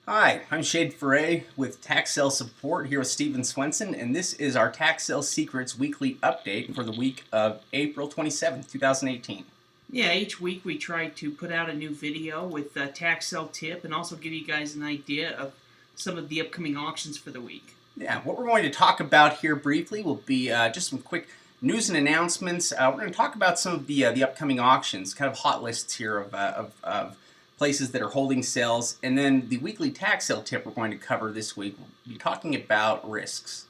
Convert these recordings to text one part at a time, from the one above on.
Hi, I'm Ferre with Tax Sale Support here with Swenson, and this is our Tax Sale Secrets weekly update for the week of April 27th, 2018. Yeah, each week we try to put out a new video with a tax sale tip and also give you guys an idea of some of the upcoming auctions for the week. Yeah, what we're going to talk about here briefly will be just some quick news and announcements. We're going to talk about some of the upcoming auctions, kind of hot lists here of places that are holding sales, and then the weekly tax sale tip we're going to cover this week. We'll be talking about risks.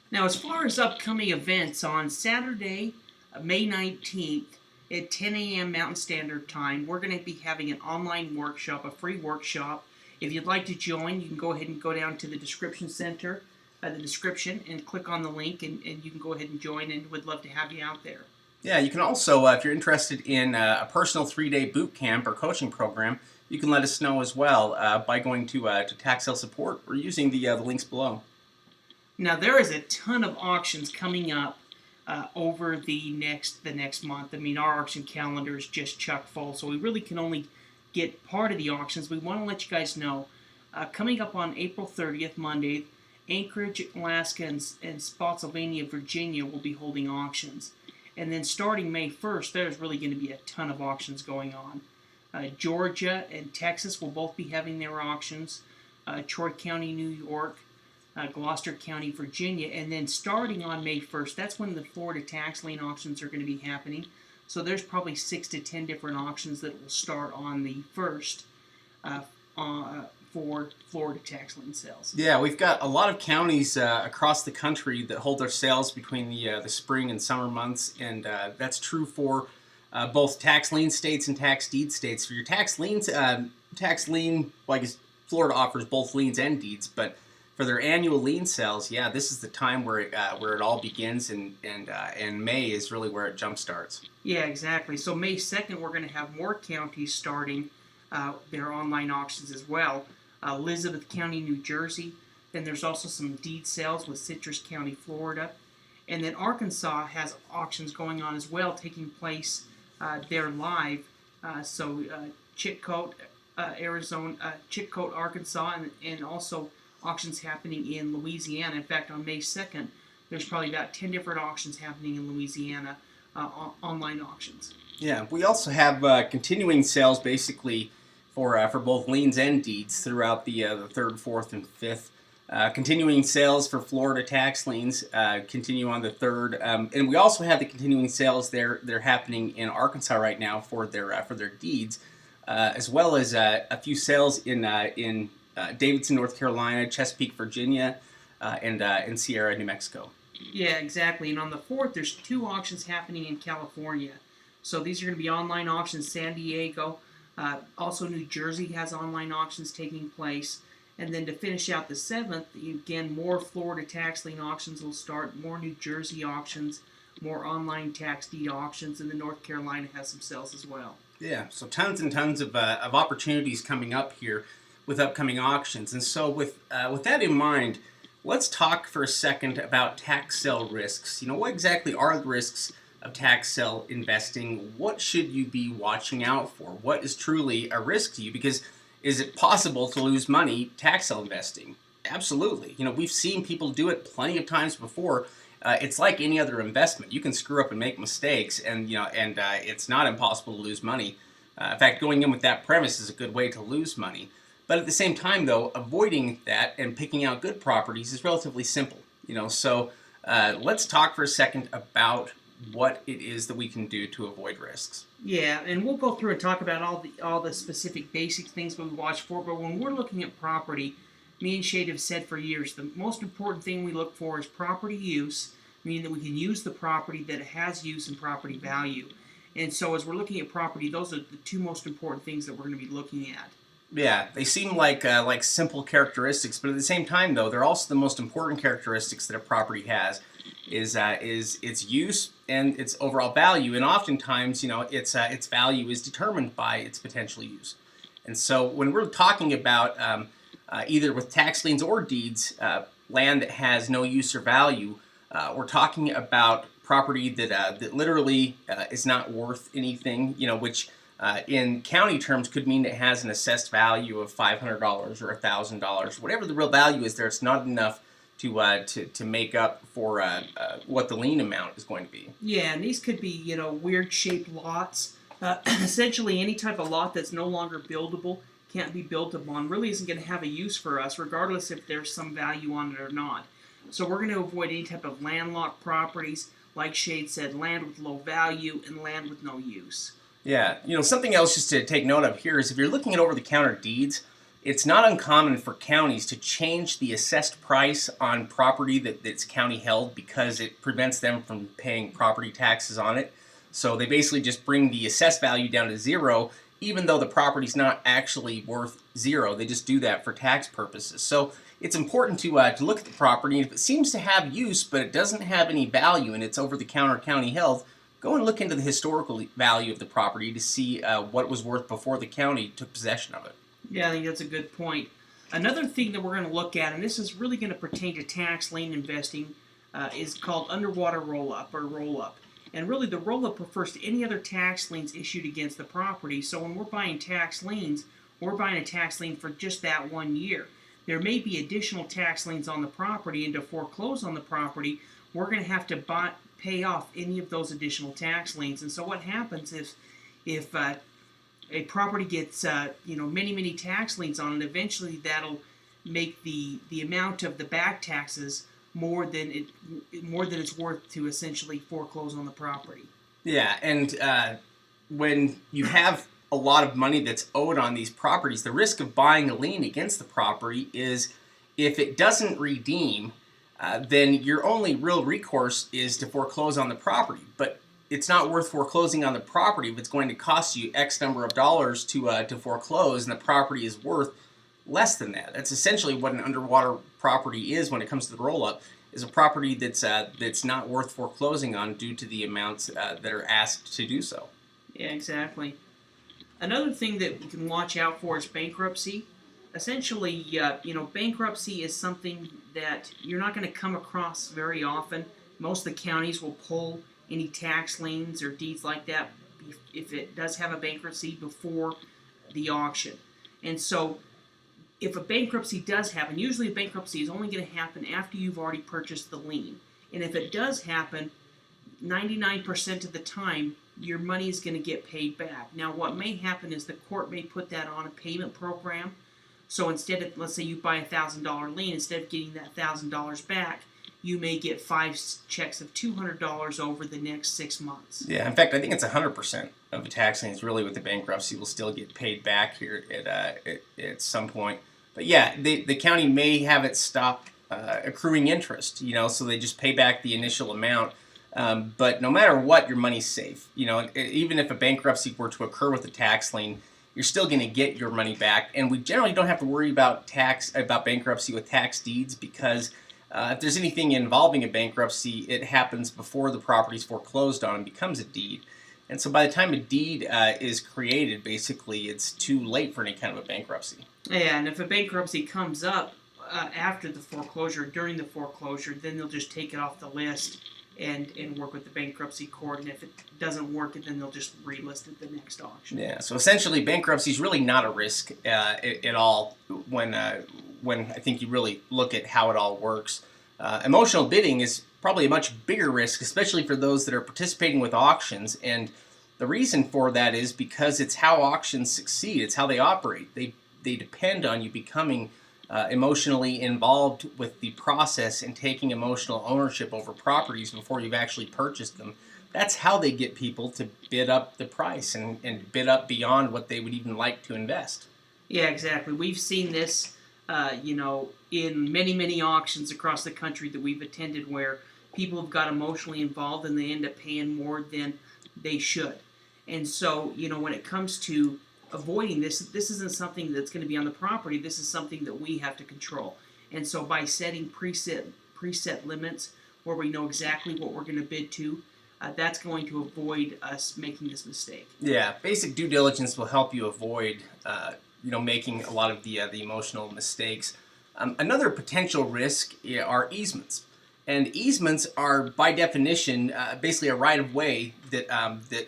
Now, as far as upcoming events, on Saturday, May 19th at 10 a.m. Mountain Standard Time, we're going to be having an online workshop, a free workshop. If you'd like to join, you can go ahead and go down to the description center, the description, and click on the link, and you can go ahead and join, and we'd love to have you out there. Yeah, you can also, if you're interested in a personal 3-day boot camp or coaching program, you can let us know as well by going to Tax Sale Support or using the links below. Now, there is a ton of auctions coming up over the next month. I mean, our auction calendar is just chock full, so we really can only get part of the auctions. We want to let you guys know, coming up on April 30th, Monday, Anchorage, Alaska, and Spotsylvania, Virginia will be holding auctions. And then starting May 1st, there's really going to be a ton of auctions going on. Georgia and Texas will both be having their auctions. Troy County, New York, Gloucester County, Virginia, and then starting on May 1st, that's when the Florida tax lien auctions are going to be happening. So there's probably 6 to 10 different auctions that will start on the 1st for Florida tax lien sales. Yeah, we've got a lot of counties across the country that hold their sales between the spring and summer months, and that's true for both tax lien states and tax deed states. For your tax lien, well, I guess Florida offers both liens and deeds, but for their annual lien sales, yeah, this is the time where it all begins, and May is really where it jump starts. Yeah, exactly. So May 2nd, we're going to have more counties starting their online auctions as well. Elizabeth County, New Jersey. Then there's also some deed sales with Citrus County, Florida. And then Arkansas has auctions going on as well, taking place there live. Chitcote, Arizona, Chitcote, Arkansas, and also auctions happening in Louisiana. In fact, on May 2nd, there's probably about 10 different auctions happening in Louisiana, online auctions. Yeah, we also have continuing sales basically for both liens and deeds throughout the 3rd, 4th, and 5th. Continuing sales for Florida tax liens continue on the 3rd, and we also have the continuing sales they're happening in Arkansas right now for their deeds, as well as a few sales in Davidson, North Carolina, Chesapeake, Virginia, and Sierra, New Mexico. Yeah, exactly. And on the 4th, there's 2 auctions happening in California. So these are going to be online auctions. San Diego, also New Jersey has online auctions taking place. And then to finish out the 7th, again, more Florida tax lien auctions will start, more New Jersey auctions, more online tax deed auctions, and then North Carolina has some sales as well. Yeah, so tons and tons of opportunities coming up here with upcoming auctions. And so with that in mind, let's talk for a second about tax sale risks. What exactly are the risks of tax sale investing? What should you be watching out for? What is truly a risk to you? Because is it possible to lose money tax sale investing? Absolutely. We've seen people do it plenty of times before. It's like any other investment. You can screw up and make mistakes, and it's not impossible to lose money. In fact, going in with that premise is a good way to lose money. But at the same time, though, avoiding that and picking out good properties is relatively simple. So let's talk for a second about what it is that we can do to avoid risks. Yeah, and we'll go through and talk about all the specific basic things we watch for. But when we're looking at property, me and Shade have said for years, the most important thing we look for is property use, meaning that we can use the property, that it has use and property value. And so as we're looking at property, those are the 2 most important things that we're going to be looking at. Yeah, they seem like simple characteristics, but at the same time, though, they're also the most important characteristics that a property has. Is its use and its overall value, and oftentimes, its value is determined by its potential use. And so, when we're talking about either with tax liens or deeds, land that has no use or value, we're talking about property that literally is not worth anything. Which in county terms could mean it has an assessed value of $500 or $1,000, whatever the real value is there. It's not enough to make up for what the lien amount is going to be. Yeah, and these could be weird shaped lots. Essentially, any type of lot that's no longer buildable, can't be built upon, really isn't going to have a use for us, regardless if there's some value on it or not. So we're going to avoid any type of landlocked properties, like Shade said, land with low value and land with no use. Yeah, something else just to take note of here is if you're looking at over-the-counter deeds, it's not uncommon for counties to change the assessed price on property that's county held because it prevents them from paying property taxes on it. So they basically just bring the assessed value down to zero, even though the property's not actually worth zero. They just do that for tax purposes. So it's important to look at the property, and if it seems to have use but it doesn't have any value and it's over-the-counter county held, go and look into the historical value of the property to see what it was worth before the county took possession of it. Yeah, I think that's a good point. Another thing that we're going to look at, and this is really going to pertain to tax lien investing, is called underwater roll-up or roll-up. And really the roll-up refers to any other tax liens issued against the property. So when we're buying tax liens, we're buying a tax lien for just that 1 year. There may be additional tax liens on the property, and to foreclose on the property, we're going to have to pay off any of those additional tax liens. And so what happens if a property gets many tax liens on it, eventually that'll make the amount of the back taxes more than it's worth to essentially foreclose on the property. Yeah, and when you have a lot of money that's owed on these properties, the risk of buying a lien against the property is if it doesn't redeem, then your only real recourse is to foreclose on the property. But it's not worth foreclosing on the property if it's going to cost you X number of dollars to foreclose, and the property is worth less than that. That's essentially what an underwater property is when it comes to the roll-up, is a property that's not worth foreclosing on due to the amounts that are asked to do so. Yeah, exactly. Another thing that we can watch out for is bankruptcy. Essentially, bankruptcy is something that you're not going to come across very often. Most of the counties will pull any tax liens or deeds like that if it does have a bankruptcy before the auction. And so if a bankruptcy does happen, usually a bankruptcy is only going to happen after you've already purchased the lien. And if it does happen, 99% of the time, your money is going to get paid back. Now, what may happen is the court may put that on a payment program. So instead of, let's say you buy a $1,000 lien, instead of getting that $1,000 back, you may get 5 checks of $200 over the next 6 months. Yeah, in fact, I think it's 100% of the tax liens really with the bankruptcy will still get paid back here at some point. But yeah, the county may have it stop accruing interest, so they just pay back the initial amount. But no matter what, your money's safe. Even if a bankruptcy were to occur with a tax lien, you're still going to get your money back. And we generally don't have to worry about bankruptcy with tax deeds because if there's anything involving a bankruptcy, it happens before the property's foreclosed on and becomes a deed. And so by the time a deed is created, basically, it's too late for any kind of a bankruptcy. Yeah, and if a bankruptcy comes up after the foreclosure, during the foreclosure, then they'll just take it off the list and work with the bankruptcy court. And if it doesn't work, then they'll just relist it the next auction. Yeah, so essentially bankruptcy is really not a risk at all when I think you really look at how it all works. Emotional bidding is probably a much bigger risk, especially for those that are participating with auctions. And the reason for that is because it's how auctions succeed. It's how they operate. They depend on you becoming emotionally involved with the process and taking emotional ownership over properties before you've actually purchased them. That's how they get people to bid up the price and bid up beyond what they would even like to invest. Yeah, exactly. We've seen this, in many auctions across the country that we've attended where people have got emotionally involved and they end up paying more than they should. And so, when it comes to avoiding this isn't something that's going to be on the property. This is something that we have to control. And so by setting preset limits where we know exactly what we're going to bid to, that's going to avoid us making this mistake. Yeah, basic due diligence will help you avoid making a lot of the emotional mistakes. Another potential risk are easements. And easements are, by definition, basically a right-of-way that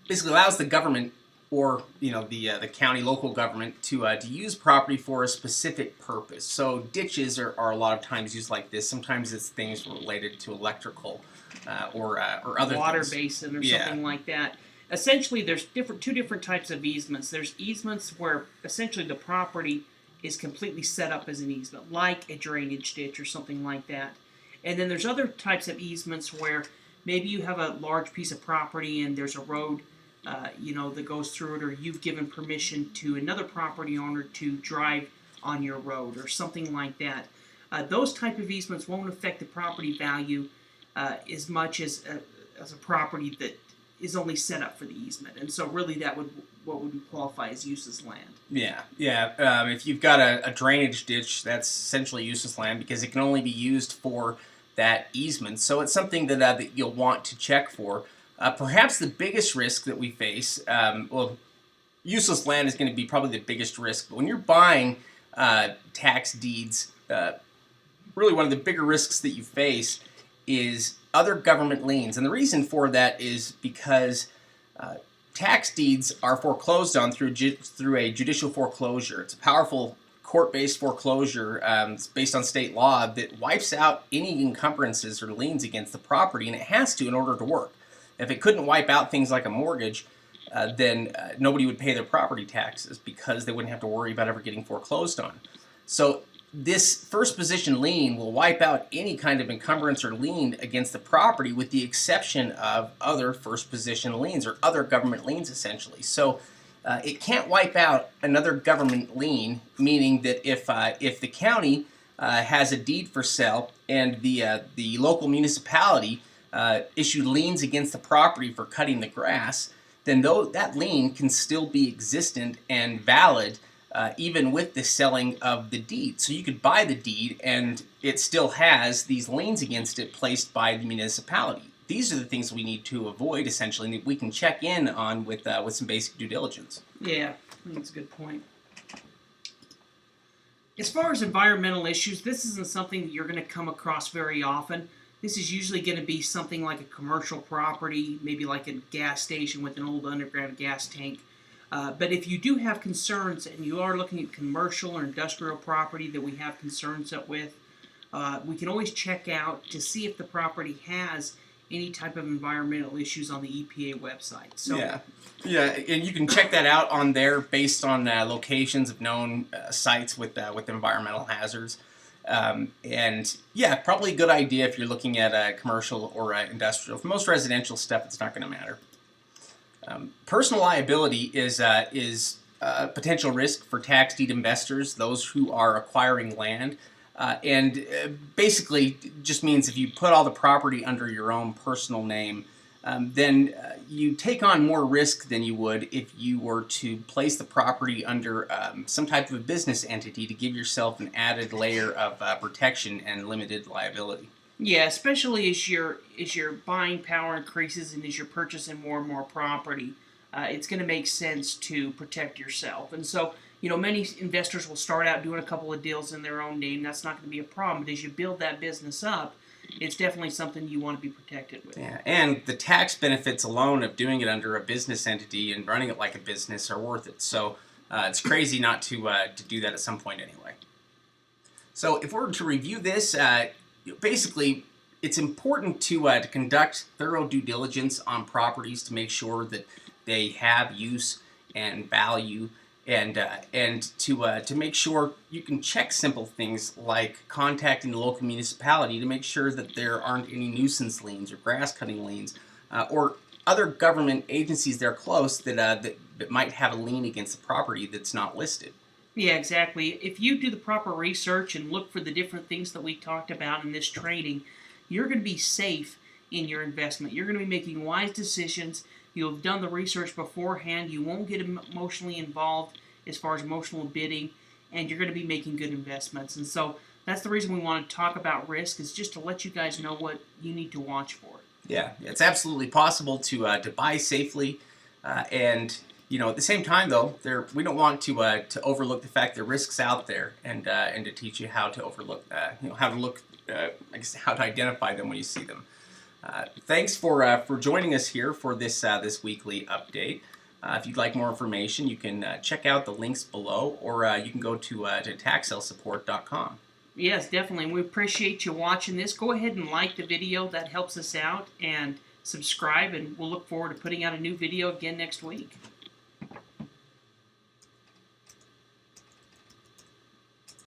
basically allows the government or the county local government to use property for a specific purpose. So ditches are a lot of times used like this. Sometimes it's things related to electrical or other water things. basin or Yeah. something like that. Essentially, there's two different types of easements. There's easements where essentially the property is completely set up as an easement, like a drainage ditch or something like that. And then there's other types of easements where maybe you have a large piece of property and there's a road, that goes through it, or you've given permission to another property owner to drive on your road or something like that. Those type of easements won't affect the property value as much as a property that is only set up for the easement, and so really what would qualify as useless land. Yeah. If you've got a drainage ditch, that's essentially useless land because it can only be used for that easement. So it's something that you'll want to check for. Perhaps the biggest risk that we face, useless land is going to be probably the biggest risk. But when you're buying tax deeds, really one of the bigger risks that you face is other government liens. And the reason for that is because tax deeds are foreclosed on through a judicial foreclosure. It's a powerful court-based foreclosure based on state law that wipes out any encumbrances or liens against the property, and it has to in order to work. If it couldn't wipe out things like a mortgage, then nobody would pay their property taxes because they wouldn't have to worry about ever getting foreclosed on. So this first position lien will wipe out any kind of encumbrance or lien against the property with the exception of other first position liens or other government liens essentially. So it can't wipe out another government lien, meaning that if the county has a deed for sale and the local municipality issued liens against the property for cutting the grass, then that lien can still be existent and valid even with the selling of the deed. So you could buy the deed and it still has these liens against it placed by the municipality. These are the things we need to avoid essentially, and that we can check in on with some basic due diligence. Yeah, that's a good point. As far as environmental issues, this isn't something that you're going to come across very often. This is usually going to be something like a commercial property, maybe like a gas station with an old underground gas tank. But if you do have concerns and you are looking at commercial or industrial property that we have concerns with, we can always check out to see if the property has any type of environmental issues on the EPA website. So, yeah, and you can check that out on there based on locations of known sites with environmental hazards. And yeah, probably a good idea if you're looking at commercial or industrial. For most residential stuff, it's not going to matter. Personal liability is a potential risk for tax deed investors, those who are acquiring land. And basically just means if you put all the property under your own personal name, then you take on more risk than you would if you were to place the property under some type of a business entity to give yourself an added layer of protection and limited liability. Yeah, especially as your buying power increases and as you're purchasing more and more property, it's going to make sense to protect yourself. And so, many investors will start out doing a couple of deals in their own name. That's not going to be a problem. But as you build that business up, it's definitely something you want to be protected with. Yeah, and the tax benefits alone of doing it under a business entity and running it like a business are worth it. So it's crazy not to do that at some point anyway. So if we're to review this, basically it's important to conduct thorough due diligence on properties to make sure that they have use and value, and to make sure you can check simple things like contacting the local municipality to make sure that there aren't any nuisance liens or grass cutting liens or other government agencies that are close that might have a lien against the property that's not listed. Yeah, exactly. If you do the proper research and look for the different things that we talked about in this training, you're going to be safe in your investment. You're going to be making wise decisions. You'll have done the research beforehand. You won't get emotionally involved as far as emotional bidding, and you're going to be making good investments. And so that's the reason we want to talk about risk, is just to let you guys know what you need to watch for. Yeah, it's absolutely possible to buy safely, and at the same time though, we don't want to overlook the fact there are risks out there, and to teach you how to overlook, how to identify them when you see them. Thanks for joining us here for this weekly update. If you'd like more information, you can check out the links below, or you can go to taxsalesupport.com. Yes, definitely. We appreciate you watching this. Go ahead and like the video. That helps us out. And subscribe, and we'll look forward to putting out a new video again next week.